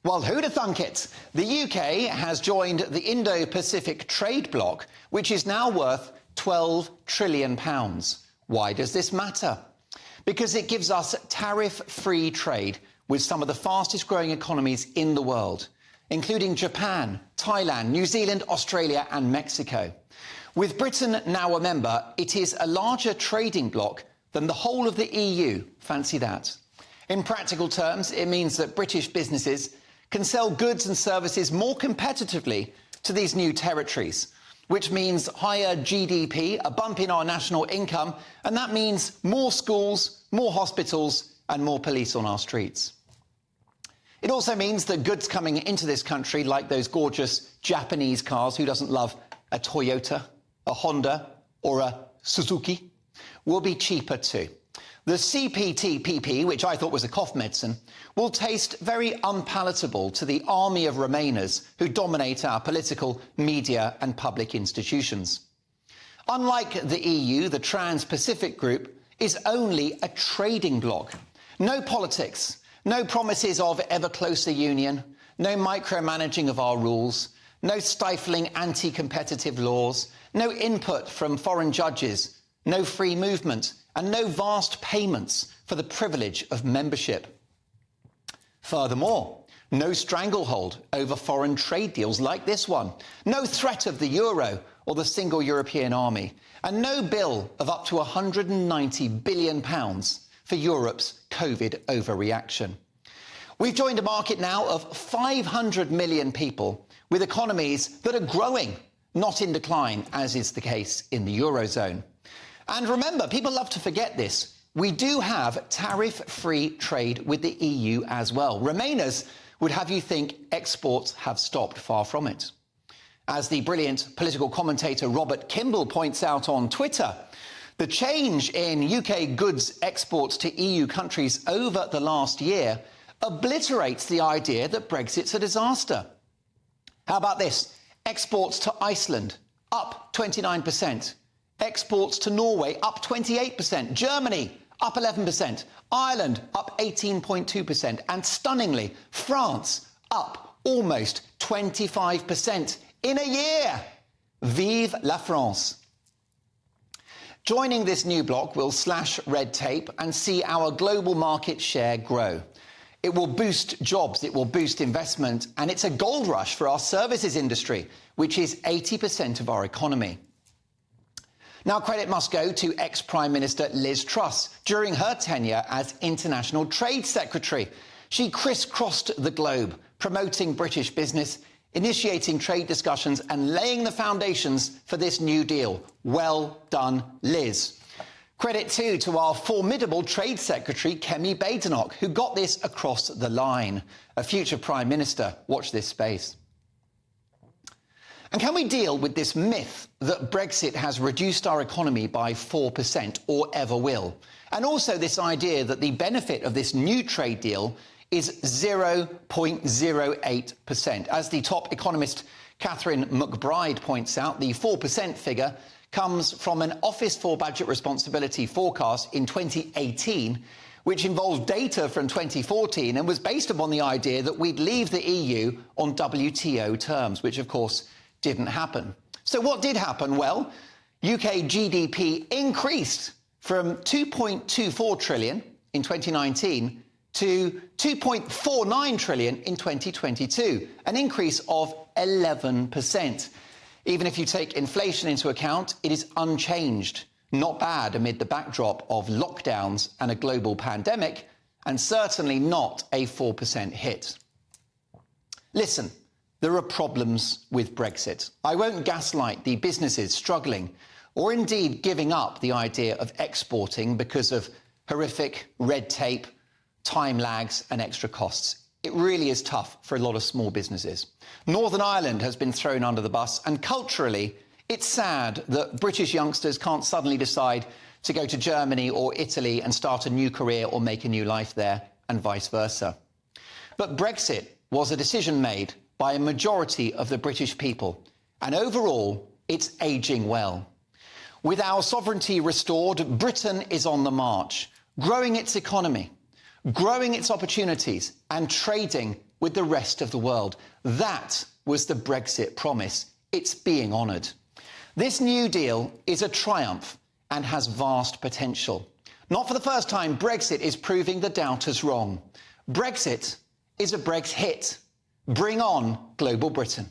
Well, who'd have thunk it? The UK has joined the Indo-Pacific trade bloc, which is now worth £12 trillion. Why does this matter? Because it gives us tariff-free trade with some of the fastest-growing economies in the world, including Japan, Thailand, New Zealand, Australia and Mexico. With Britain now a member, it is a larger trading bloc than the whole of the EU. Fancy that. In practical terms, it means that British businesses can sell goods and services more competitively to these new territories, which means higher GDP, a bump in our national income, and that means more schools, more hospitals and more police on our streets. It also means that goods coming into this country, like those gorgeous Japanese cars, who doesn't love a Toyota, a Honda or a Suzuki, will be cheaper too. The CPTPP, which I thought was a cough medicine, will taste very unpalatable to the army of Remainers who dominate our political, media and public institutions. Unlike the EU, the Trans-Pacific Group is only a trading bloc. No politics, no promises of ever closer union, no micromanaging of our rules, no stifling anti-competitive laws, no input from foreign judges, no free movement, and no vast payments for the privilege of membership. Furthermore, no stranglehold over foreign trade deals like this one, no threat of the euro or the single European army, and no bill of up to £190 billion for Europe's COVID overreaction. We've joined a market now of 500 million people with economies that are growing, not in decline, as is the case in the Eurozone. And remember, people love to forget this, we do have tariff-free trade with the EU as well. Remainers would have you think exports have stopped. Far from it. As the brilliant political commentator Robert Kimball points out on Twitter, the change in UK goods exports to EU countries over the last year obliterates the idea that Brexit's a disaster. How about this? Exports to Iceland, up 29%. Exports to Norway, up 28%. Germany, up 11%. Ireland, up 18.2%. And stunningly, France, up almost 25% in a year. Vive la France. Joining this new bloc will slash red tape and see our global market share grow. It will boost jobs, it will boost investment, and it's a gold rush for our services industry, which is 80% of our economy. Now, credit must go to ex-Prime Minister Liz Truss during her tenure as International Trade Secretary. She crisscrossed the globe, promoting British business, initiating trade discussions and laying the foundations for this new deal. Well done, Liz. Credit too to our formidable Trade Secretary, Kemi Badenoch, who got this across the line. A future Prime Minister. Watch this space. And can we deal with this myth that Brexit has reduced our economy by 4% or ever will? And also this idea that the benefit of this new trade deal is 0.08%. As the top economist Catherine McBride points out, the 4% figure comes from an Office for Budget Responsibility forecast in 2018, which involved data from 2014 and was based upon the idea that we'd leave the EU on WTO terms, which of course didn't happen. So what did happen? Well, UK GDP increased from 2.24 trillion in 2019 to 2.49 trillion in 2022, an increase of 11%. Even if you take inflation into account, it is unchanged. Not bad amid the backdrop of lockdowns and a global pandemic, and certainly not a 4% hit. Listen, there are problems with Brexit. I won't gaslight the businesses struggling or indeed giving up the idea of exporting because of horrific red tape, time lags and extra costs. It really is tough for a lot of small businesses. Northern Ireland has been thrown under the bus, and culturally, it's sad that British youngsters can't suddenly decide to go to Germany or Italy and start a new career or make a new life there, and vice versa. But Brexit was a decision made by a majority of the British people, and overall, it's ageing well. With our sovereignty restored, Britain is on the march, growing its economy, growing its opportunities and trading with the rest of the world. That was the Brexit promise. It's being honoured. This new deal is a triumph and has vast potential. Not for the first time, Brexit is proving the doubters wrong. Brexit is a Brex-HIT. Bring on global Britain.